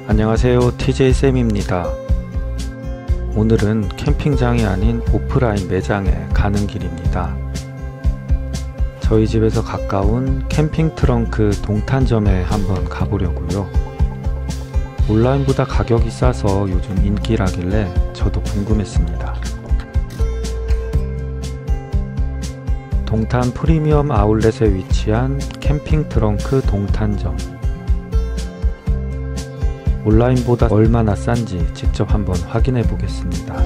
안녕하세요, TJ쌤입니다. 오늘은 캠핑장이 아닌 오프라인 매장에 가는 길입니다. 저희 집에서 가까운 캠핑 트렁크 동탄점에 한번 가보려고요. 온라인보다 가격이 싸서 요즘 인기라길래 저도 궁금했습니다. 동탄 프리미엄 아울렛에 위치한 캠핑 트렁크 동탄점. 온라인보다 얼마나 싼지 직접 한번 확인해 보겠습니다.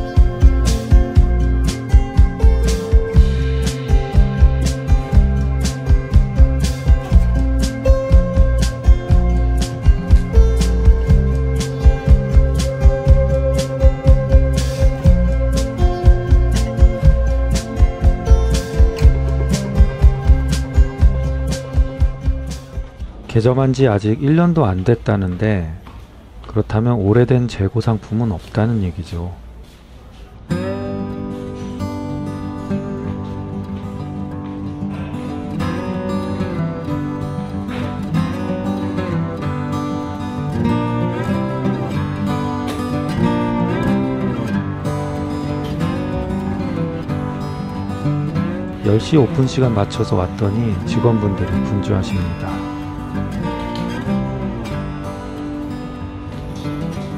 개점한 지 아직 1년도 안 됐다는데 그렇다면 오래된 재고 상품은 없다는 얘기죠. (10시) 오픈 시간 맞춰서 왔더니 직원분들이 분주하십니다.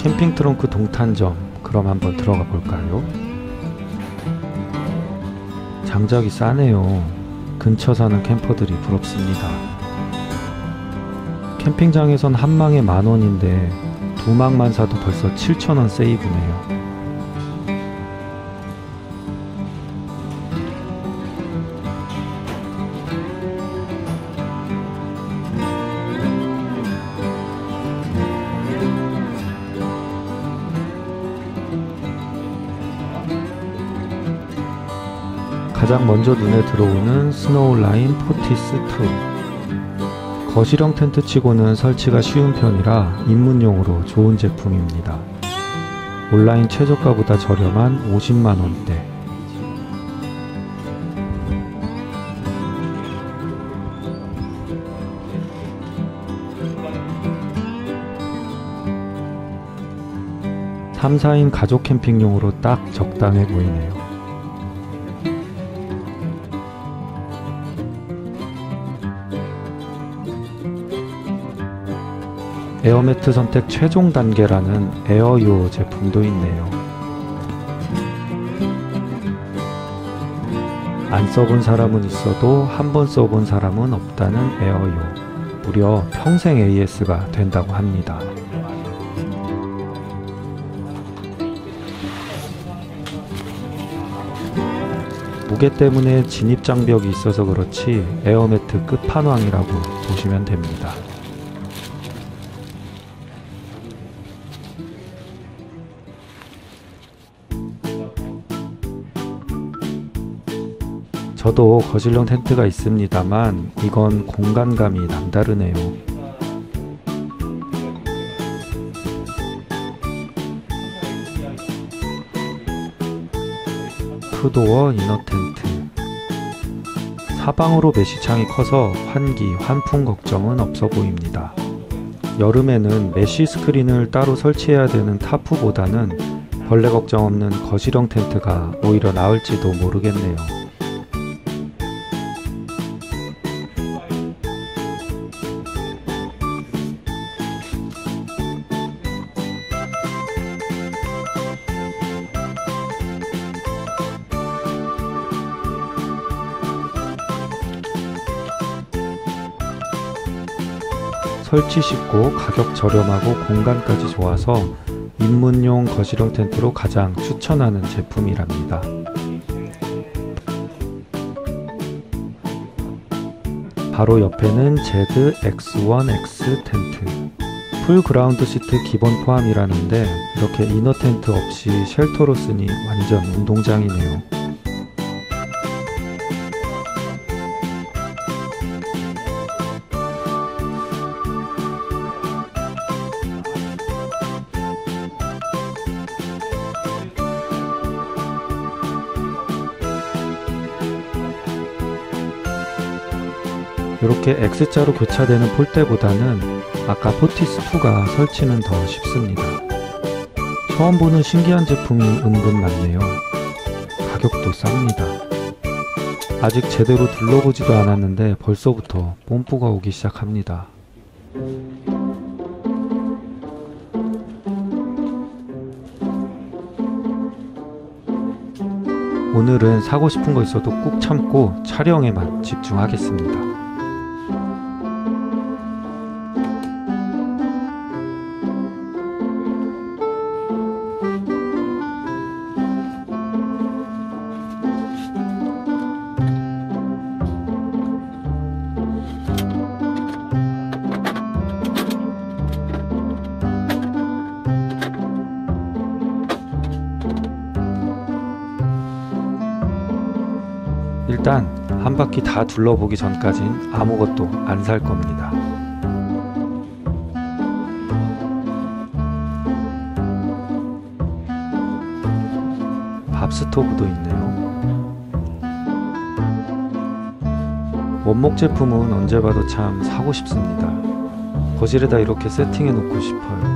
캠핑 트렁크 동탄점, 그럼 한번 들어가 볼까요? 장작이 싸네요. 근처 사는 캠퍼들이 부럽습니다. 캠핑장에선 한 망에 10,000원인데 2망만 사도 벌써 7,000원 세이브네요. 가장 먼저 눈에 들어오는 스노우라인 포티스2. 거실형 텐트 치고는 설치가 쉬운 편이라 입문용으로 좋은 제품입니다. 온라인 최저가보다 저렴한 50만원대. (3, 4인) 가족 캠핑용으로 딱 적당해 보이네요. 에어매트 선택 최종 단계라는 에어요 제품도 있네요. 안 써본 사람은 있어도 한 번 써본 사람은 없다는 에어요. 무려 평생 AS가 된다고 합니다. 무게 때문에 진입 장벽이 있어서 그렇지 에어매트 끝판왕이라고 보시면 됩니다. 저도 거실용 텐트가 있습니다만 이건 공간감이 남다르네요. 푸도어 이너 텐트. 사방으로 메쉬창이 커서 환기, 환풍 걱정은 없어 보입니다. 여름에는 메쉬 스크린을 따로 설치해야 되는 타프보다는 벌레 걱정 없는 거실형 텐트가 오히려 나을지도 모르겠네요. 설치 쉽고 가격 저렴하고 공간까지 좋아서 입문용 거실형 텐트로 가장 추천하는 제품이랍니다. 바로 옆에는 ZX1X 텐트. 풀 그라운드 시트 기본 포함이라는데 이렇게 이너 텐트 없이 쉘터로 쓰니 완전 운동장이네요. 이렇게 X자로 교차되는 폴대보다는 아까 포티스2가 설치는 더 쉽습니다. 처음 보는 신기한 제품이 은근 많네요. 가격도 쌉니다. 아직 제대로 둘러보지도 않았는데 벌써부터 뽐뿌가 오기 시작합니다. 오늘은 사고 싶은 거 있어도 꾹 참고 촬영에만 집중하겠습니다. 일단 한 바퀴 다 둘러보기 전까진 아무것도 안 살 겁니다. 밥 스토브도 있네요. 원목 제품은 언제 봐도 참 사고 싶습니다. 거실에다 이렇게 세팅해 놓고 싶어요.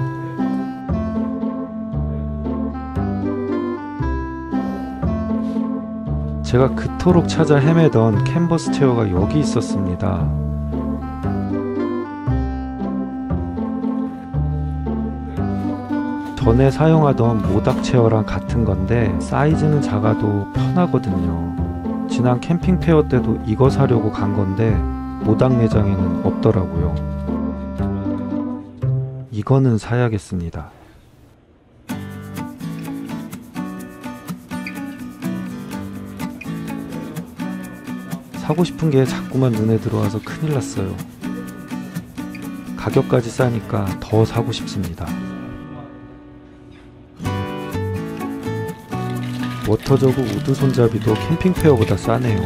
제가 그토록 찾아 헤매던 캔버스 체어가 여기 있었습니다. 전에 사용하던 모닥 체어랑 같은 건데 사이즈는 작아도 편하거든요. 지난 캠핑 페어 때도 이거 사려고 간 건데 모닥 매장에는 없더라고요. 이거는 사야겠습니다. 사고 싶은 게 자꾸만 눈에 들어와서 큰일 났어요. 가격까지 싸니까 더 사고 싶습니다. 워터저그 우드 손잡이도 캠핑 페어보다 싸네요.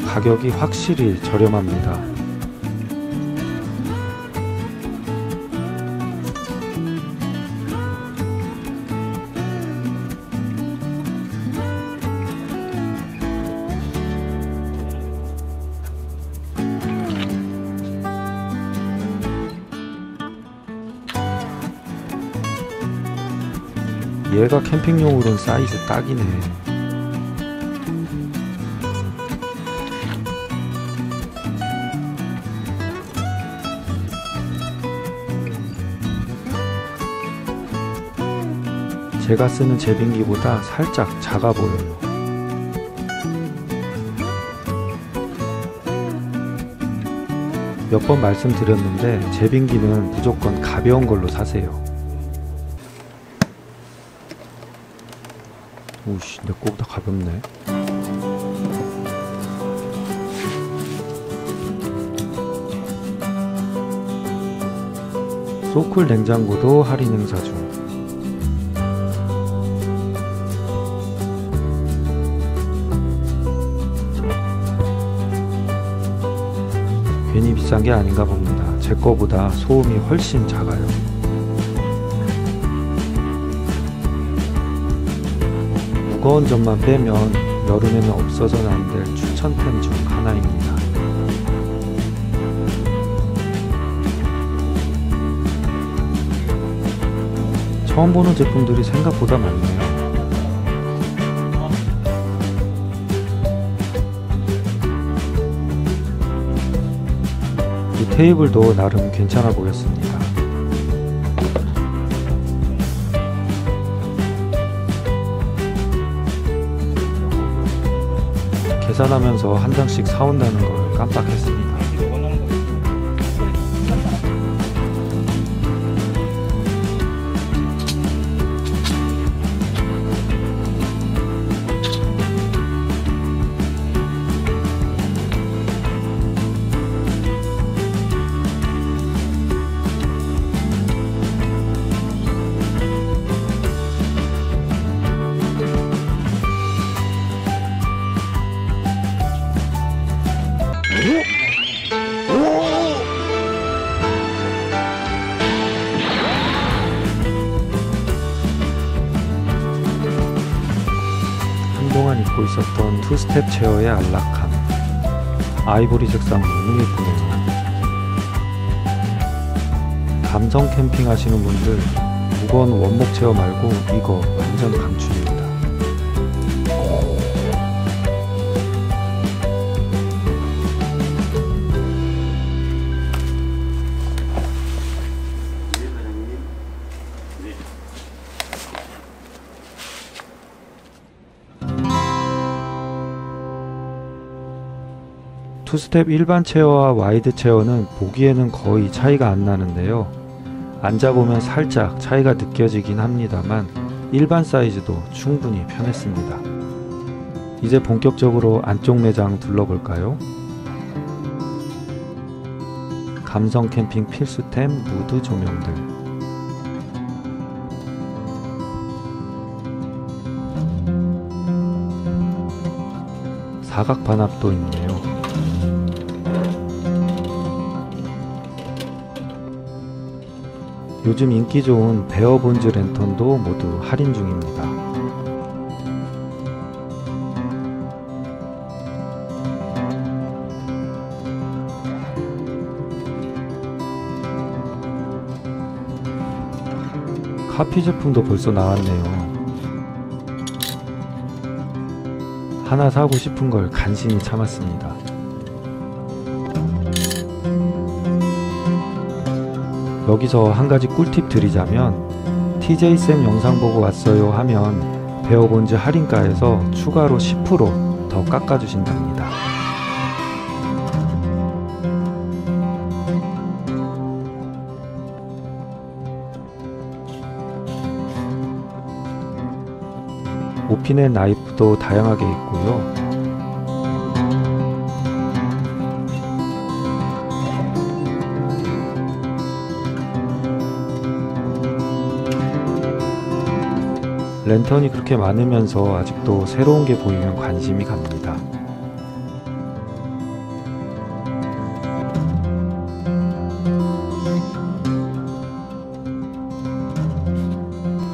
가격이 확실히 저렴합니다. 얘가 캠핑용으로는 사이즈 딱이네. 제가 쓰는 제빙기보다 살짝 작아 보여요. 몇 번 말씀드렸는데 제빙기는 무조건 가벼운 걸로 사세요. 오씨, 내 거보다 가볍네. 소쿨 냉장고도 할인 행사 중. 괜히 비싼 게 아닌가 봅니다. 제 거보다 소음이 훨씬 작아요. 무거운 점만 빼면 여름에는 없어서는 안 될 추천템 중 하나입니다. 처음 보는 제품들이 생각보다 많네요. 이 테이블도 나름 괜찮아 보였습니다. 계산하면서 한 장씩 사온다는 걸 깜빡했습니다. 갖고 있었던 투스텝 체어의 안락함. 아이보리 색상 너무 예쁘네요. 감성 캠핑 하시는 분들 무거운 원목 체어 말고 이거 완전 강추입니다. 투스텝 일반 체어와 와이드 체어는 보기에는 거의 차이가 안 나는데요. 앉아보면 살짝 차이가 느껴지긴 합니다만 일반 사이즈도 충분히 편했습니다. 이제 본격적으로 안쪽 매장 둘러볼까요? 감성 캠핑 필수템 무드 조명들. 사각 반합도 있네요. 요즘 인기 좋은 베어본즈 랜턴도 모두 할인 중입니다. 카피 제품도 벌써 나왔네요. 하나 사고 싶은 걸 간신히 참았습니다. 여기서 한 가지 꿀팁 드리자면 TJ쌤 영상 보고 왔어요 하면 베어본즈 할인가에서 추가로 10% 더 깎아주신답니다. 오피넷 나이프도 다양하게 있고요. 랜턴이 그렇게 많으면서 아직도 새로운 게 보이면 관심이 갑니다.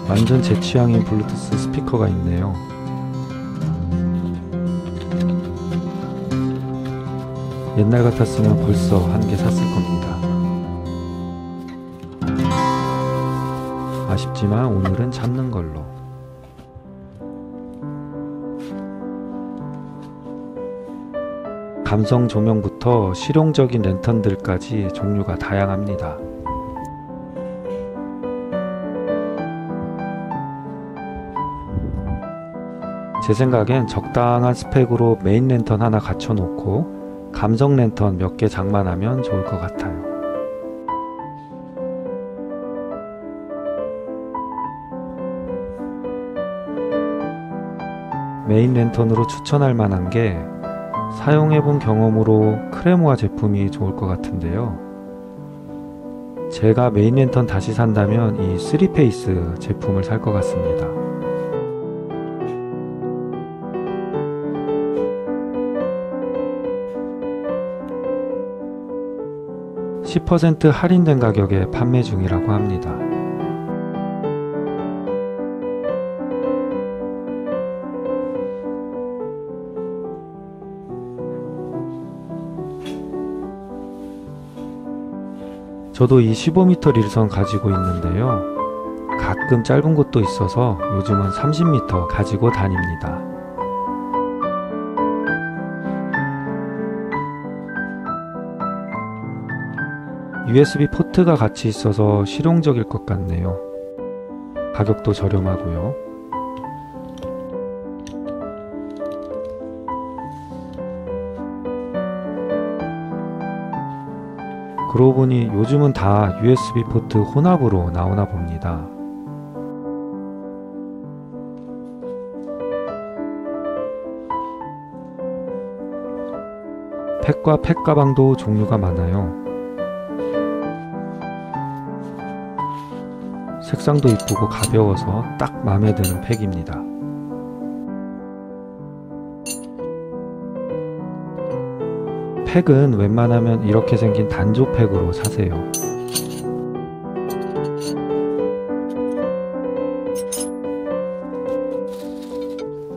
완전 제 취향인 블루투스 스피커가 있네요. 옛날 같았으면 벌써 한 개 샀을 겁니다. 아쉽지만 오늘은 참는 걸로. 감성 조명부터 실용적인 랜턴들까지 종류가 다양합니다. 제 생각엔 적당한 스펙으로 메인 랜턴 하나 갖춰놓고 감성 랜턴 몇 개 장만하면 좋을 것 같아요. 메인 랜턴으로 추천할 만한 게 사용해본 경험으로 크레모아 제품이 좋을 것 같은데요. 제가 메인 랜턴 다시 산다면 이 3페이스 제품을 살 것 같습니다. (10% 할인된 가격에 판매 중이라고 합니다. 저도 이 15m 릴선 가지고 있는데요. 가끔 짧은 곳도 있어서 요즘은 30m 가지고 다닙니다. USB 포트가 같이 있어서 실용적일 것 같네요. 가격도 저렴하고요. 그러고 보니 요즘은 다 USB 포트 혼합으로 나오나 봅니다. 팩과 팩 가방도 종류가 많아요. 색상도 이쁘고 가벼워서 딱 마음에 드는 팩입니다. 팩은 웬만하면 이렇게 생긴 단조 팩으로 사세요.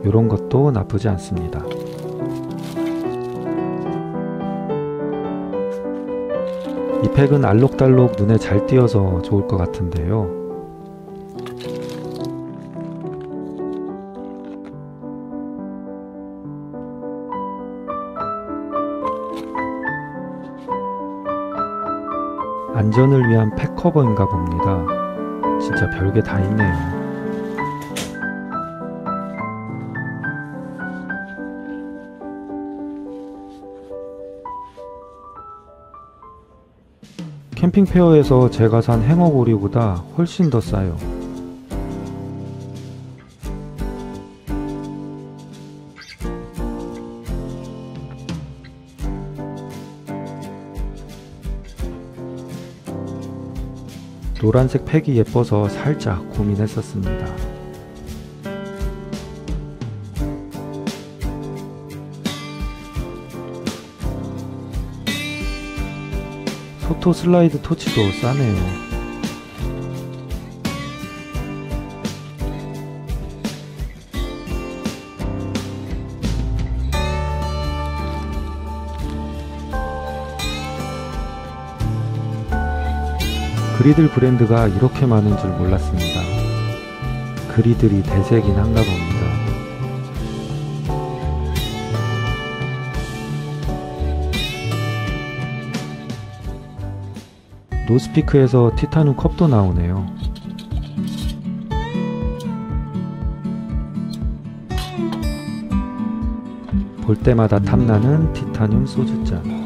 이런 것도 나쁘지 않습니다. 이 팩은 알록달록 눈에 잘 띄어서 좋을 것 같은데요. 안전을 위한 팩 커버인가 봅니다. 진짜 별게 다 있네요. 캠핑 페어에서 제가 산 행어고리보다 훨씬 더 싸요. 노란색 팩이 예뻐서 살짝 고민했었습니다. 소토 슬라이드 토치도 싸네요. 그리들 브랜드가 이렇게 많은 줄 몰랐습니다. 그리들이 대세긴 한가 봅니다. 노스피크에서 티타늄 컵도 나오네요. 볼 때마다 탐나는 티타늄 소주잔.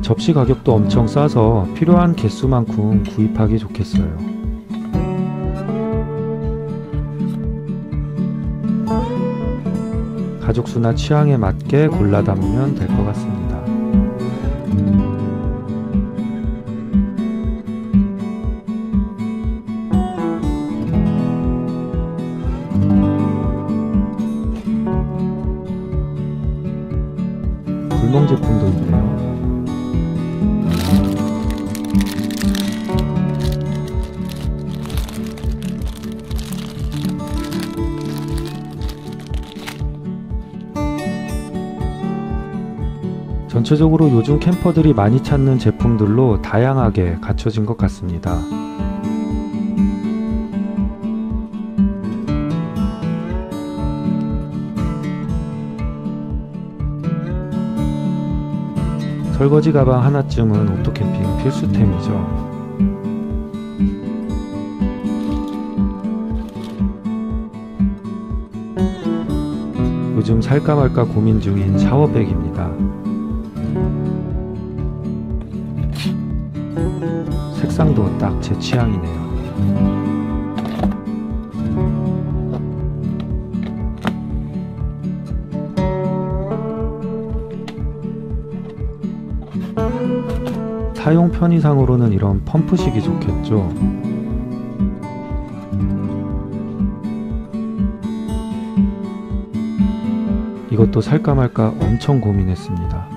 접시 가격도 엄청 싸서 필요한 개수만큼 구입하기 좋겠어요. 가족 수나 취향에 맞게 골라 담으면 될 것 같습니다. 불멍 제품도 있네요. 전체적으로 요즘 캠퍼들이 많이 찾는 제품들로 다양하게 갖춰진 것 같습니다. 설거지 가방 하나쯤은 오토캠핑 필수템이죠. 요즘 살까 말까 고민 중인 샤워백입니다. 색상도 딱 제 취향이네요. 사용 편의상으로는 이런 펌프식이 좋겠죠. 이것도 살까 말까 엄청 고민했습니다.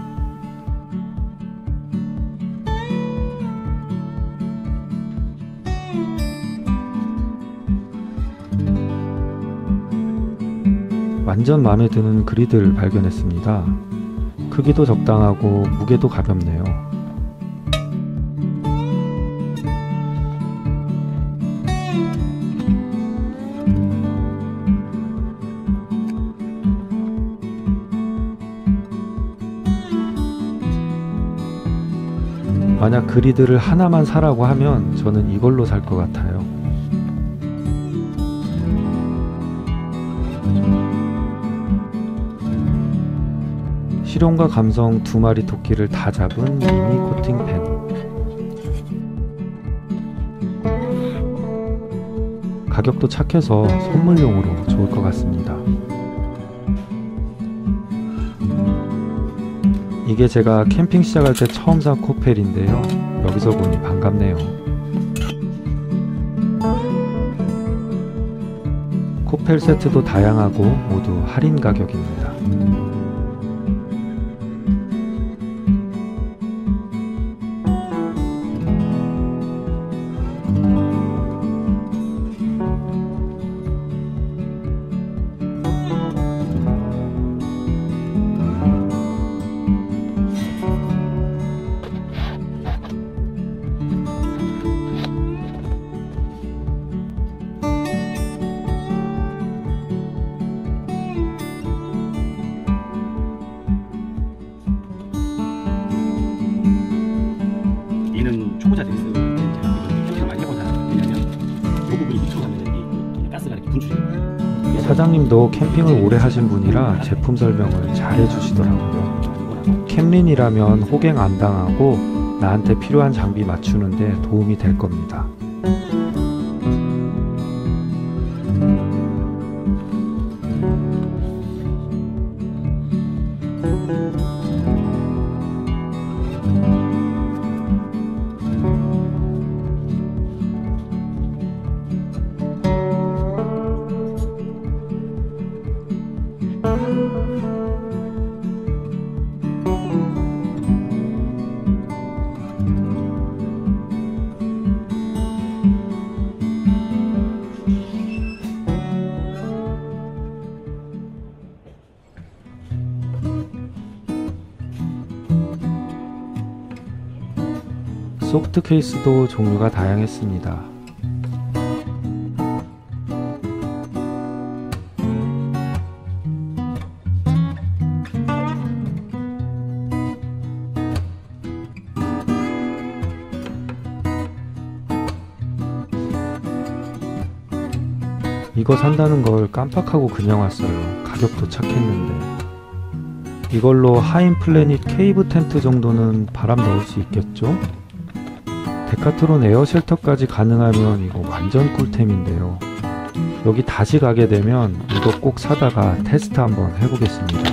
완전 마음에 드는 그리드를 발견했습니다. 크기도 적당하고 무게도 가볍네요. 만약 그리드를 하나만 사라고 하면 저는 이걸로 살 것 같아요. 실용과 감성 두 마리 토끼를 다 잡은 미니 코팅펜. 가격도 착해서 선물용으로 좋을 것 같습니다. 이게 제가 캠핑 시작할 때 처음 산 코펠인데요. 여기서 보니 반갑네요. 코펠 세트도 다양하고 모두 할인 가격입니다. 얘는 초보자 데스 제가 캠핑을 많이 해본 사람. 왜냐면 이 부분이 밑으로 가면 이 가스가 이렇게 분출돼요. 사장님도 캠핑을 오래 하신 분이라 제품 설명을 잘 해주시더라고요. 캠린이라면 호갱 안 당하고 나한테 필요한 장비 맞추는데 도움이 될 겁니다. 소프트 케이스도 종류가 다양했습니다. 이거 산다는 걸 깜빡하고 그냥 왔어요. 가격도 착했는데. 이걸로 하인플래닛 케이브 텐트 정도는 바람 넣을 수 있겠죠? 데카트론 에어쉘터까지 가능하면 이거 완전 꿀템인데요. 여기 다시 가게 되면 이거 꼭 사다가 테스트 한번 해보겠습니다.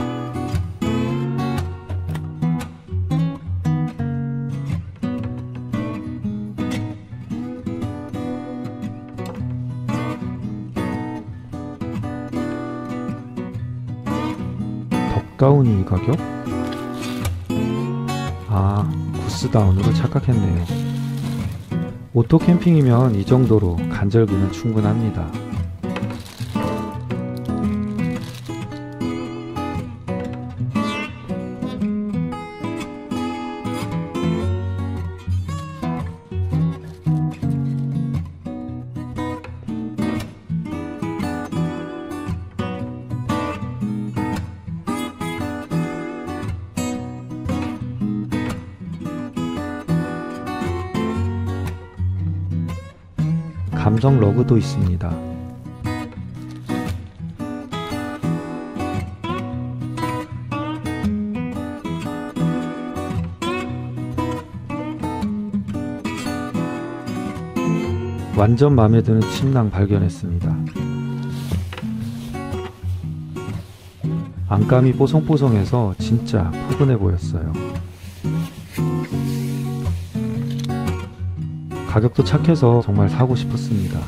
덕다운이 이 가격? 아, 구스다운으로 착각했네요. 오토 캠핑이면 이 정도로 간절기는 충분합니다. 감성 러그도 있습니다. 완전 마음에 드는 침낭 발견했습니다. 안감이 뽀송뽀송해서 진짜 포근해 보였어요. 가격도 착해서 정말 사고 싶었습니다.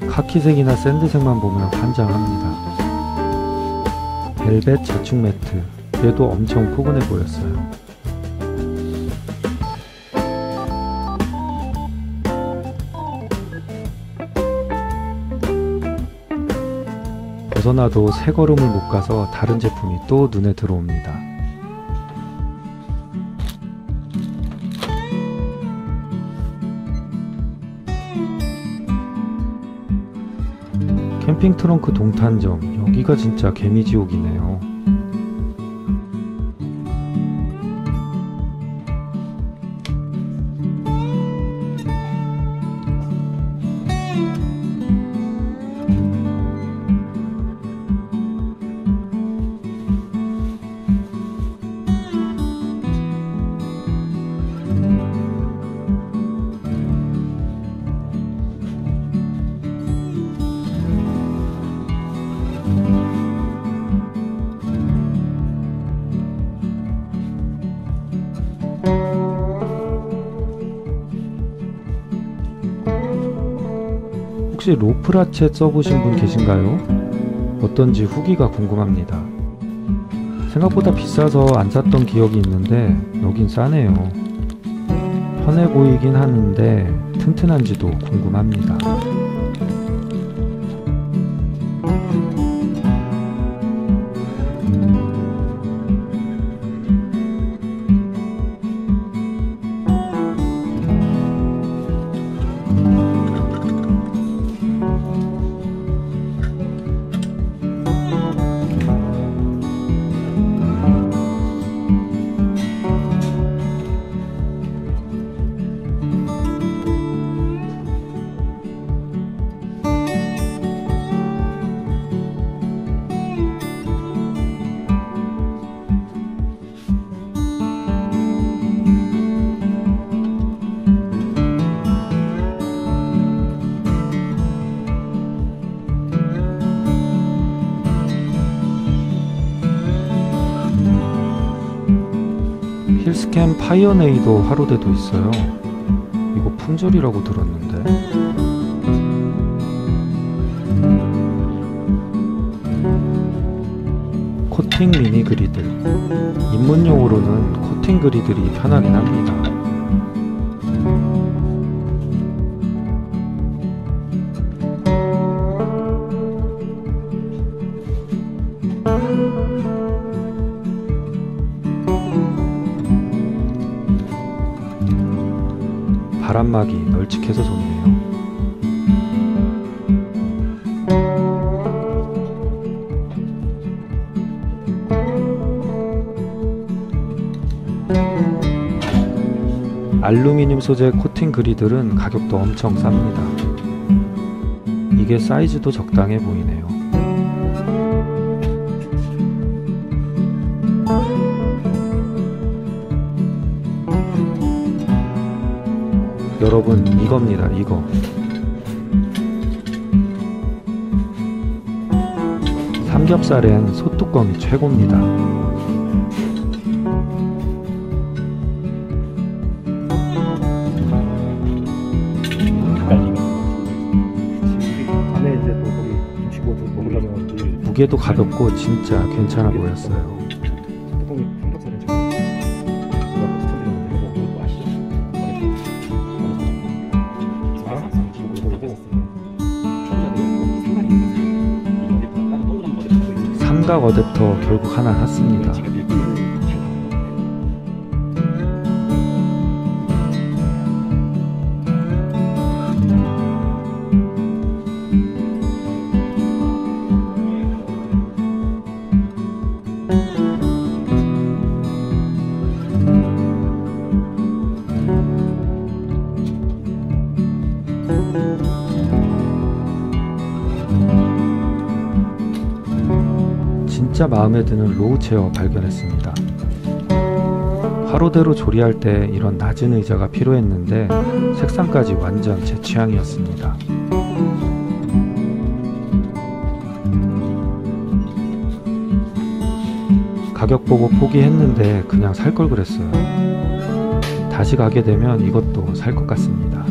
카키색이나 샌드색만 보면 환장합니다. 벨벳 자축 매트, 얘도 엄청 포근해 보였어요. 벗어나도 세 걸음을 못 가서 다른 제품이 또 눈에 들어옵니다. 캠핑 트렁크 동탄점, 여기가 진짜 개미지옥이네요. 혹시 로프라쳇 써보신 분 계신가요? 어떤지 후기가 궁금합니다. 생각보다 비싸서 안 샀던 기억이 있는데 여긴 싸네요. 편해 보이긴 하는데 튼튼한지도 궁금합니다. 힐스캠 파이어네이더 화로대도 있어요. 이거 품절이라고 들었는데. 코팅 미니 그리들. 입문용으로는 코팅 그리들이 편하긴 합니다. 바람막이 널찍해서 좋네요. 알루미늄 소재 코팅 그리들은 가격도 엄청 쌉니다. 이게 사이즈도 적당해 보이네요. 여러분, 이겁니다. 이거 삼겹살엔 소뚜껑이 최고입니다. 무게도 가볍고 진짜 괜찮아 보였어요. 삼각 어댑터 결국 하나 샀습니다. 진짜 마음에 드는 로우 체어 발견했습니다. 화로대로 조리할 때 이런 낮은 의자가 필요했는데 색상까지 완전 제 취향이었습니다. 가격 보고 포기했는데 그냥 살 걸 그랬어요. 다시 가게 되면 이것도 살 것 같습니다.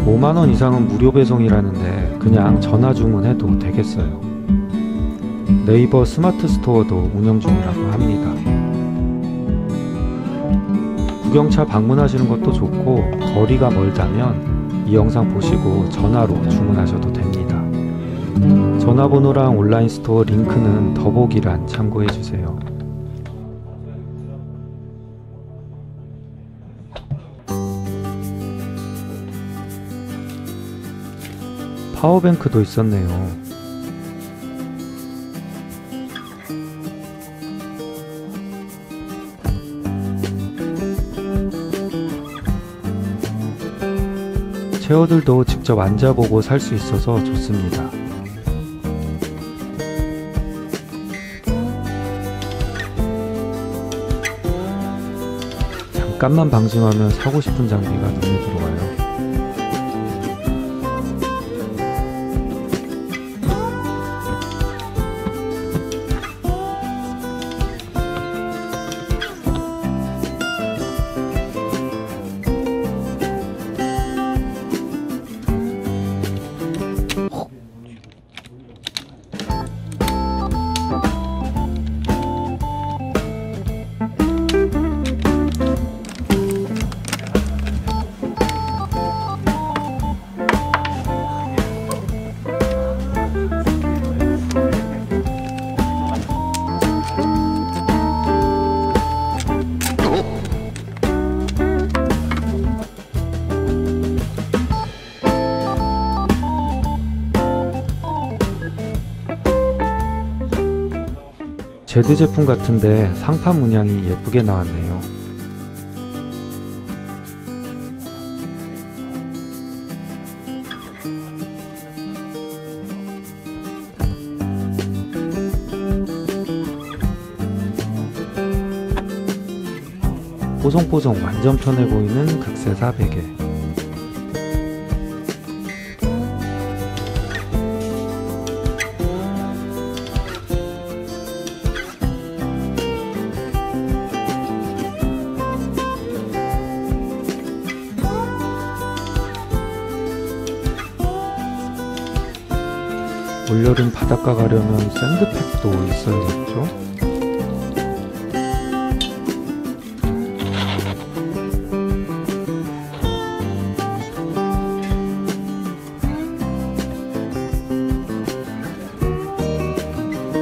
5만원 이상은 무료 배송이라는데 그냥 전화 주문해도 되겠어요. 네이버 스마트 스토어도 운영 중이라고 합니다. 구경차 방문하시는 것도 좋고 거리가 멀다면 이 영상 보시고 전화로 주문하셔도 됩니다. 전화번호랑 온라인 스토어 링크는 더보기란 참고해주세요. 파워뱅크도 있었네요. 체어들도 직접 앉아보고 살 수 있어서 좋습니다. 잠깐만 방심하면 사고 싶은 장비가 눈에 들어와요. 제드 제품 같은데 상판 문양이 예쁘게 나왔네요. 뽀송뽀송 완전 편해 보이는 극세사 베개. 올여름 바닷가 가려면 샌드팩도 있어야겠죠?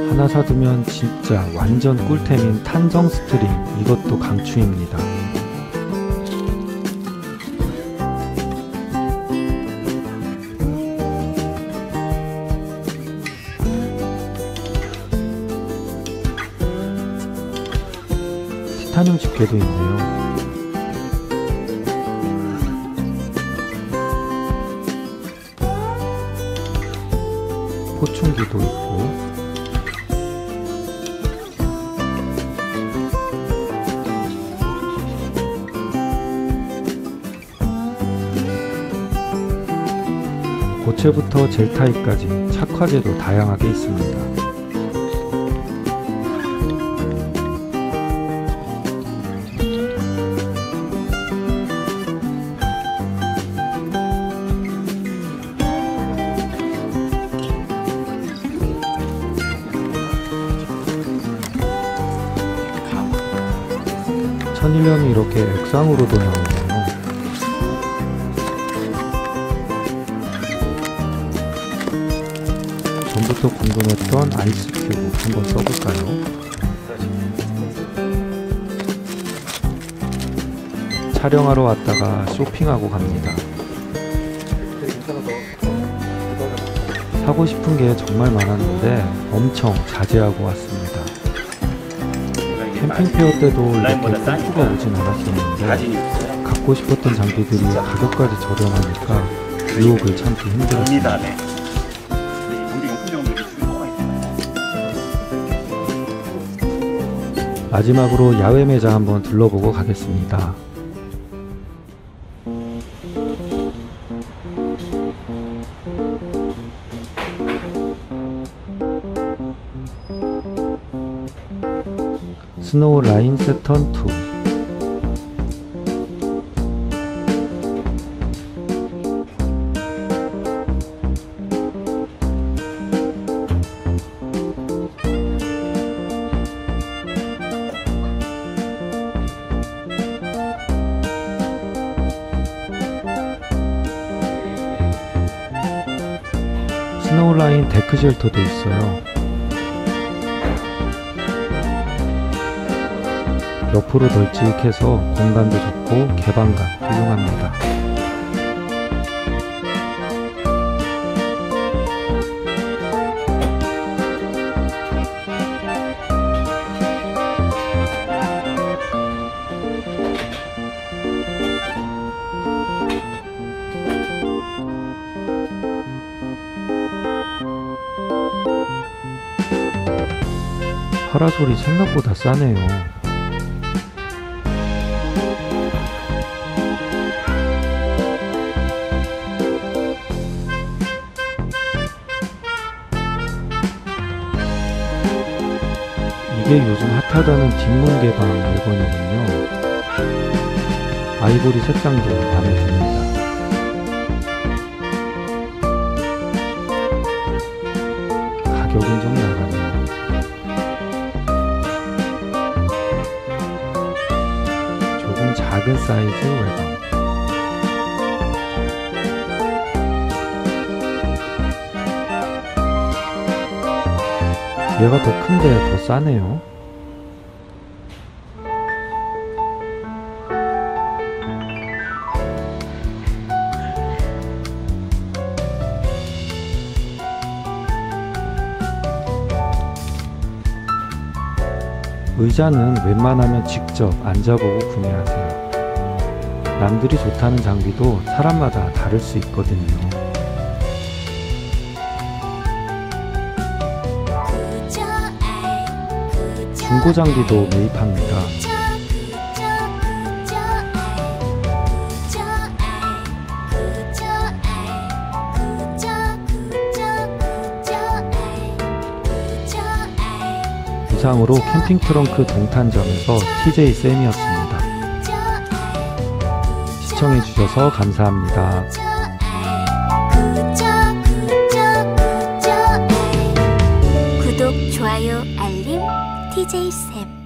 하나 사두면 진짜 완전 꿀템인 탄성 스트링, 이것도 강추입니다. 티타늄 집게도 있네요. 포충기도 있고, 고체부터 젤 타입까지 착화제도 다양하게 있습니다. 천일염이 이렇게 액상으로도 나오네요. 전부터 궁금했던 아이스 큐브 한번 써볼까요? 촬영하러 왔다가 쇼핑하고 갑니다. 사고 싶은 게 정말 많았는데 엄청 자제하고 왔습니다. 캠핑 페어 때도 이렇게 꿀꾸가 오진 않았었는데 갖고 싶었던 장비들이 가격까지 저렴하니까 유혹을 참기 힘들었습니다. 마지막으로 야외 매장 한번 둘러보고 가겠습니다. 스노우 라인 세턴 2. 스노우 라인 데크 쉘터도 있어요. 옆으로 널찍해서 공간도 좋고 개방감 훌륭합니다. 파라솔이 생각보다 싸네요. 이게 요즘 핫하다는 뒷문 개방 물건이군요. 아이보리 색상도 마음에 듭니다. 가격은 좀 나가네요. 조금 작은 사이즈 외관. 얘가 더 큰데 더 싸네요. 의자는 웬만하면 직접 앉아보고 구매하세요. 남들이 좋다는 장비도 사람마다 다를 수 있거든요. 중고 장비도 매입합니다. 이상으로 캠핑 트렁크 동탄점에서 TJ 쌤이었습니다. 시청해주셔서 감사합니다. 구독, 좋아요, 알림, TJ 쌤.